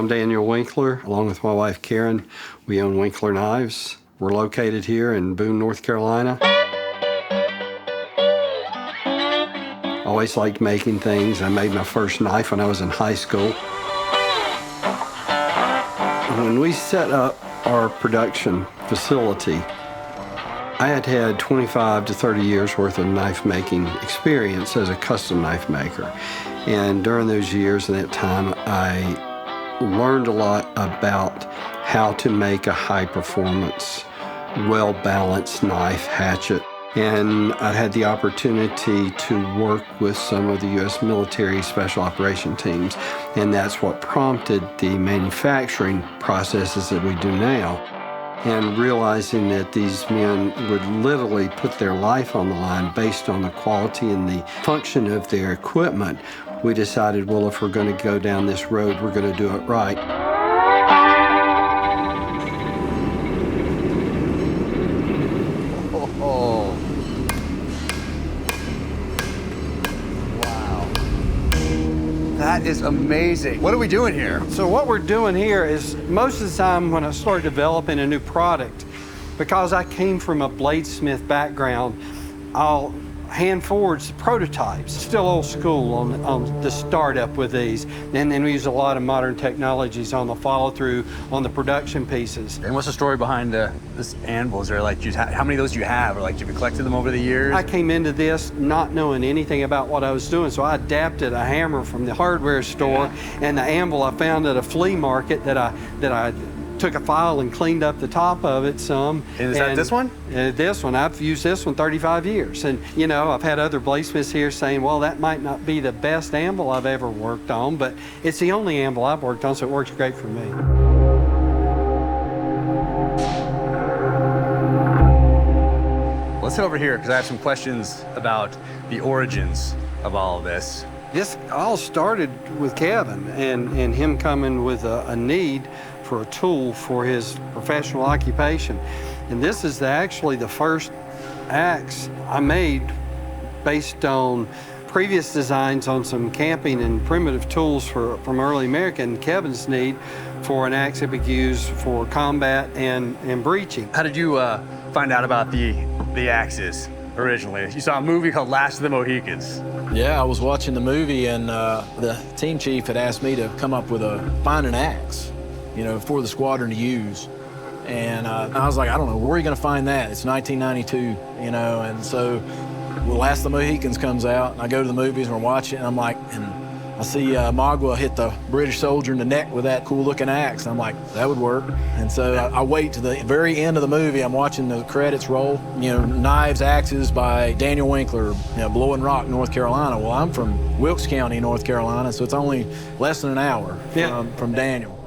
I'm Daniel Winkler, along with my wife Karen. We own Winkler Knives. We're located here in Boone, North Carolina. Always liked making things. I made my first knife when I was in high school. When we set up our production facility, I had had 25 to 30 years worth of knife making experience as a custom knife maker. And during those years and that time, I learned a lot about how to make a high performance, well-balanced knife hatchet. And I had the opportunity to work with some of the U.S. military special operation teams. And that's what prompted the manufacturing processes that we do now. And realizing that these men would literally put their life on the line based on the quality and the function of their equipment, we decided, well, if we're going to go down this road, we're going to do it right. Oh. Wow. That is amazing. What are we doing here? So what we're doing here is, most of the time when I started developing a new product, because I came from a bladesmith background, I'll hand forwards prototypes, still old school on the startup with these. And then we use a lot of modern technologies on the follow through on the production pieces. And what's the story behind this anvil? Is there like, how many of those do you have? Or like, have you collected them over the years? I came into this not knowing anything about what I was doing, so I adapted a hammer from the hardware store and the anvil I found at a flea market that I took a file and cleaned up the top of it some. And is that this one? This one. I've used this one 35 years. And, you know, I've had other bladesmiths here saying, well, that might not be the best anvil I've ever worked on, but it's the only anvil I've worked on, so it works great for me. Let's head over here, because I have some questions about the origins of all of this. This all started with Kevin and him coming with a need for a tool for his professional occupation. And this is actually the first axe I made based on previous designs on some camping and primitive tools from early America, and Kevin's need for an axe that we use for combat and breaching. How did you find out about the axes originally? You saw a movie called Last of the Mohicans. Yeah, I was watching the movie, and the team chief had asked me to come up with find an axe, you know, for the squadron to use. And I was like, I don't know, where are you gonna find that? It's 1992, you know, and so Last of the Mohicans comes out, and I go to the movies and we're watching, and I'm like, and I see Magua hit the British soldier in the neck with that cool-looking axe. And I'm like, that would work. And so I wait to the very end of the movie. I'm watching the credits roll. You know, Knives, Axes by Daniel Winkler, you know, Blowing Rock, North Carolina. Well, I'm from Wilkes County, North Carolina, so it's only less than an hour from Daniel.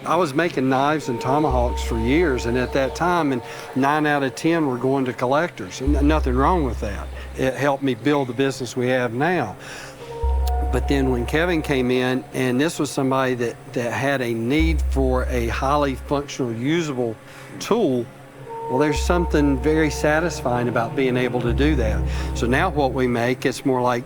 I was making knives and tomahawks for years, and at that time, 9 out of 10 were going to collectors, and nothing wrong with that. It helped me build the business we have now. But then when Kevin came in, and this was somebody that had a need for a highly functional, usable tool, well, there's something very satisfying about being able to do that. So now what we make, it's more like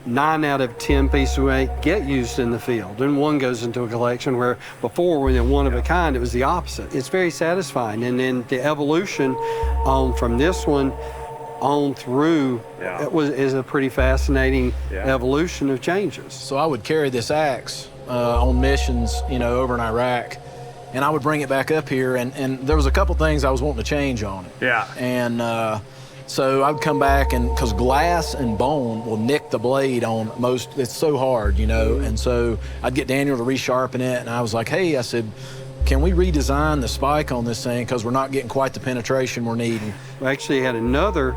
9 out of 10 pieces we make get used in the field, and 1 goes into a collection, where before, when they're one of a kind, it was the opposite. It's very satisfying, and then the evolution from this one on through is a pretty fascinating evolution of changes. So I would carry this axe on missions, you know, over in Iraq, and I would bring it back up here, and there was a couple things I was wanting to change on it. Yeah. And so I'd come back, and because glass and bone will nick the blade on most, it's so hard, you know, and so I'd get Daniel to resharpen it, and I was like, hey, I said, can we redesign the spike on this thing, because we're not getting quite the penetration we're needing. We actually had another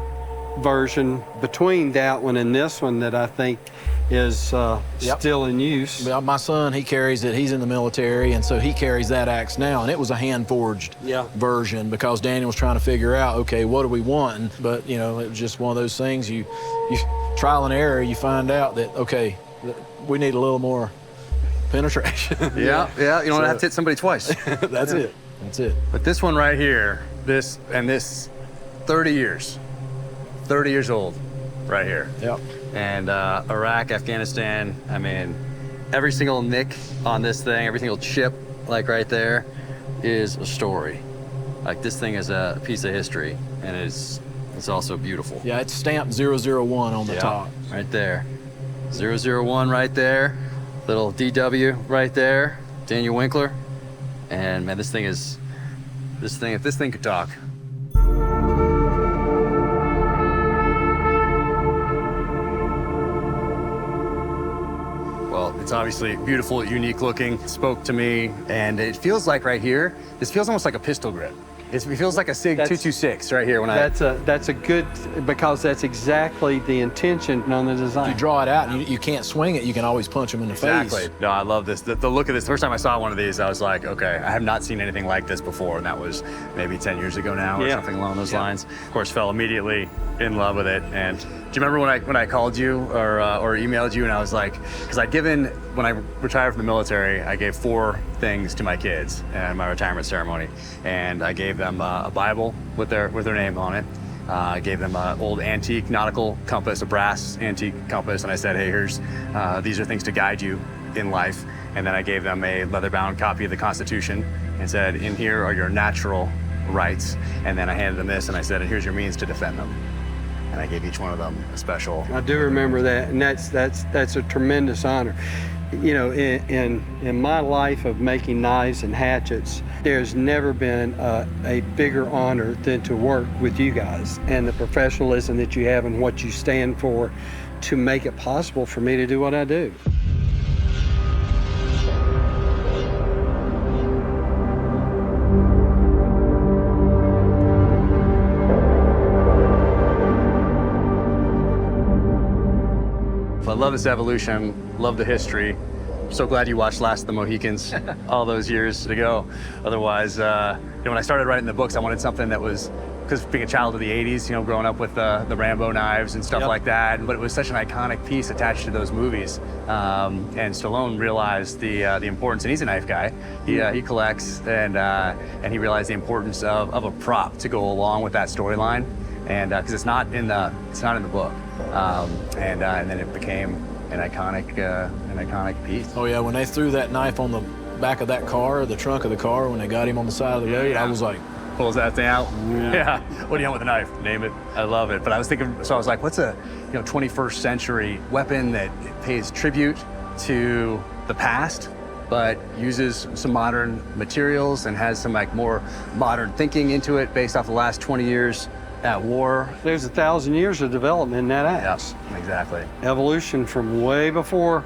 version between that one and this one that I think is still in use. My son, he carries it, he's in the military, and so he carries that axe now, and it was a hand-forged version, because Daniel was trying to figure out, okay, what do we want? But, you know, it was just one of those things, you trial and error, you find out that, okay, we need a little more penetration. You don't have to hit somebody twice. That's it. But this one right here, this 30 years. 30 years old right here. Yep. And Iraq, Afghanistan, I mean, every single nick on this thing, every single chip, like right there, is a story. Like this thing is a piece of history, and it's also beautiful. Yeah, it's stamped 001 on the top. Right there. 001 right there. Little DW right there. Daniel Winkler. And man, if this thing could talk. Well, it's obviously beautiful, unique looking, spoke to me, and it feels like right here, this feels almost like a pistol grip. It feels like a SIG 226 right here when That's a good, because that's exactly the intention on the design. If you draw it out and you can't swing it, you can always punch them in the face. Exactly. No, I love this. The look of this, the first time I saw one of these, I was like, okay, I have not seen anything like this before, and that was maybe 10 years ago now or something along those lines. Of course, fell immediately in love with it. And do you remember when I called you or emailed you and I was like, because when I retired from the military, I gave 4 things to my kids at my retirement ceremony, and I gave them a Bible with their name on it. I gave them an old antique nautical compass, a brass antique compass, and I said, hey, here's these are things to guide you in life. And then I gave them a leather-bound copy of the Constitution and said, in here are your natural rights. And then I handed them this and I said, and here's your means to defend them. And I gave each one of them a special. I do remember that, and that's a tremendous honor. You know, in my life of making knives and hatchets, there's never been a bigger honor than to work with you guys and the professionalism that you have and what you stand for to make it possible for me to do what I do. I love this evolution, love the history. So glad you watched Last of the Mohicans all those years ago. Otherwise, when I started writing the books, I wanted something that was, because being a child of the 80s, growing up with the Rambo knives and stuff like that, but it was such an iconic piece attached to those movies. And Stallone realized the importance, and he's a knife guy. He collects, and he realized the importance of a prop to go along with that storyline, and because it's not in the book. And then it became an iconic piece. Oh yeah, when they threw that knife on the back of that car, the trunk of the car, when they got him on the side of the road, I was like, pulls that thing out. Yeah. What do you want with a knife? Name it. I love it. But I was thinking, so I was like, what's a 21st century weapon that pays tribute to the past, but uses some modern materials and has some more modern thinking into it based off the last 20 years at war. There's 1,000 years of development in that axe. Yep, exactly. Evolution from way before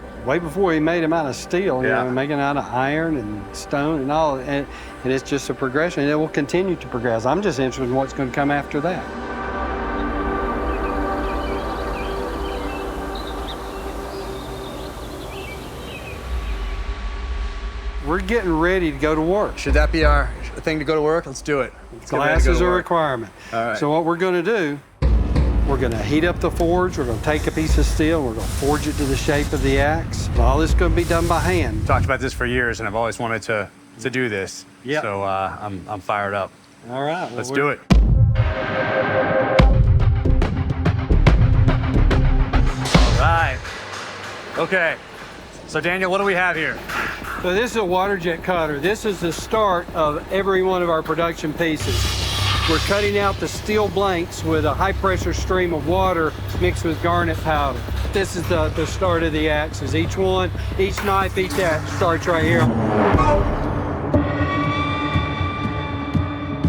he made them out of steel, making out of iron and stone and all, and it's just a progression, and it will continue to progress. I'm just interested in what's going to come after that. We're getting ready to go to work. Should that be our thing to go to work? Let's do it. Glass is a requirement. All right. So what we're going to do, we're going to heat up the forge. We're going to take a piece of steel. We're going to forge it to the shape of the axe. All this is going to be done by hand. Talked about this for years, and I've always wanted to do this. Yeah. So I'm fired up. All right. Let's do it. All right. Okay. So Daniel, what do we have here? So this is a water jet cutter. This is the start of every one of our production pieces. We're cutting out the steel blanks with a high pressure stream of water mixed with garnet powder. This is the start of the axes. Each knife, each axe starts right here.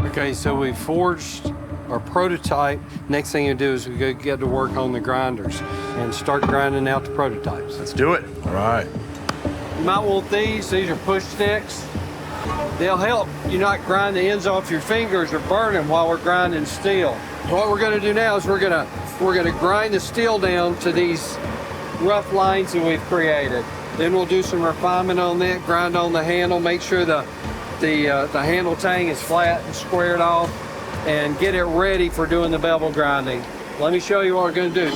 Okay, so we forged our prototype. Next thing you do is we get to work on the grinders and start grinding out the prototypes. Let's do it. all right. You might want these are push sticks. They'll help you not grind the ends off your fingers or burn them while we're grinding steel. What we're gonna do now is we're gonna grind the steel down to these rough lines that we've created. Then we'll do some refinement on that, grind on the handle, make sure the handle tang is flat and squared off, and get it ready for doing the bevel grinding. Let me show you what we're gonna do.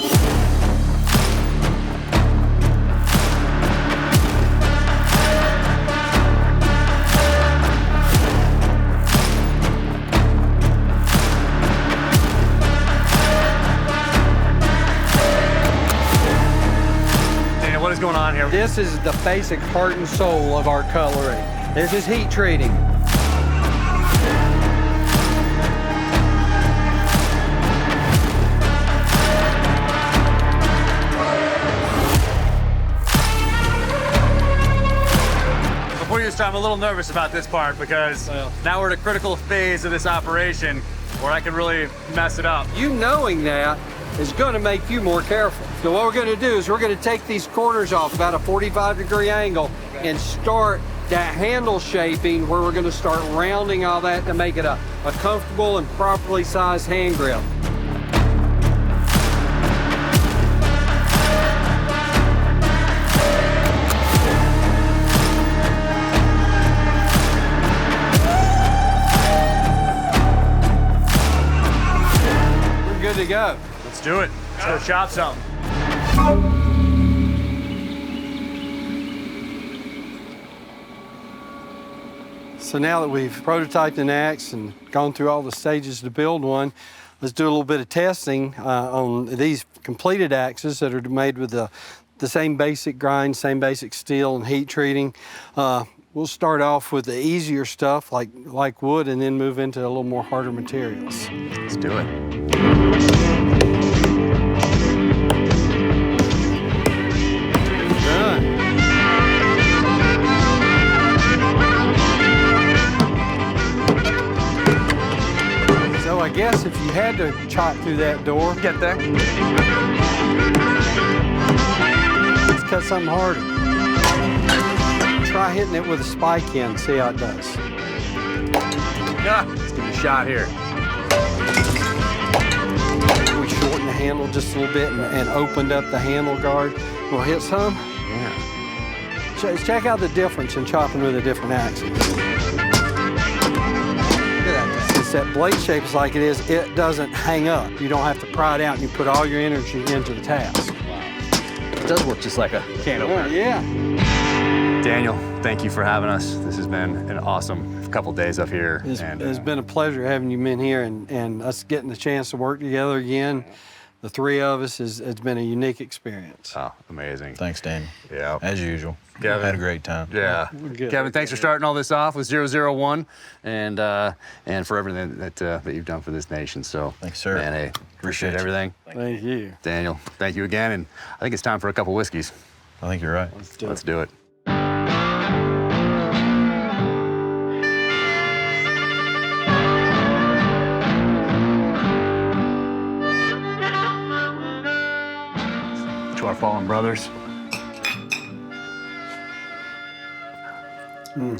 what is going on here? This is the basic heart and soul of our coloring. This is heat treating. Before you start, I'm a little nervous about this part because now we're at a critical phase of this operation where I could really mess it up. You knowing that is going to make you more careful. So what we're going to do is we're going to take these corners off about a 45-degree angle and start that handle shaping where we're going to start rounding all that to make it a comfortable and properly sized hand grip. We're good to go. Let's do it. Let's go chop something. So now that we've prototyped an axe and gone through all the stages to build one, let's do a little bit of testing on these completed axes that are made with the same basic grind, same basic steel and heat treating. We'll start off with the easier stuff like wood and then move into a little more harder materials. Let's do it. So I guess if you had to chop through that door, Get there. let's cut something harder. Try hitting it with a spike in, see how it does. Yeah. Let's give it a shot here. We shortened the handle just a little bit and opened up the handle guard. We'll hit some. Yeah. Check out the difference in chopping with the different axes. Since that blade shape is like it is, it doesn't hang up. You don't have to pry it out and you put all your energy into the task. It does work just like a can opener. Yeah. Daniel, thank you for having us. This has been an awesome couple days up here. It's been a pleasure having you in here and us getting the chance to work together again. The three of us has been a unique experience. Oh, amazing. Thanks, Daniel. Yeah. As usual. Kevin. Had a great time. Yeah. Good. Kevin, thanks for starting all this off with 001 and for everything that you've done for this nation. So, Thanks, sir. Man, hey, appreciate you. everything. Thank you. Daniel, thank you again. And I think it's time for a couple whiskeys. I think you're right. Let's do it. To our fallen brothers.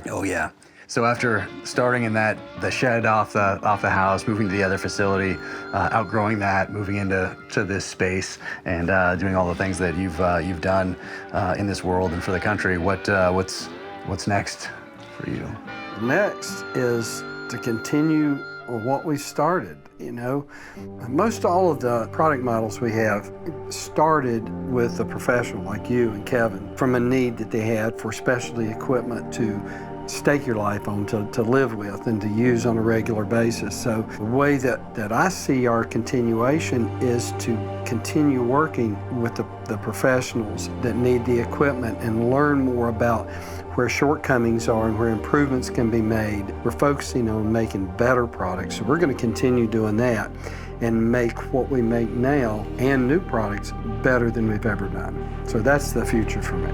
Oh yeah. So after starting in the shed off the house, moving to the other facility, outgrowing that, moving into this space, and doing all the things that you've done in this world and for the country, what's next for you? Next is to continue what we started. You know, most all of the product models we have started with a professional like you and Kevin from a need that they had for specialty equipment to stake your life on, to live with and to use on a regular basis. So the way that I see our continuation is to continue working with the professionals that need the equipment and learn more about where shortcomings are and where improvements can be made. We're focusing on making better products, so we're going to continue doing that and make what we make now and new products better than we've ever done. So that's the future for me.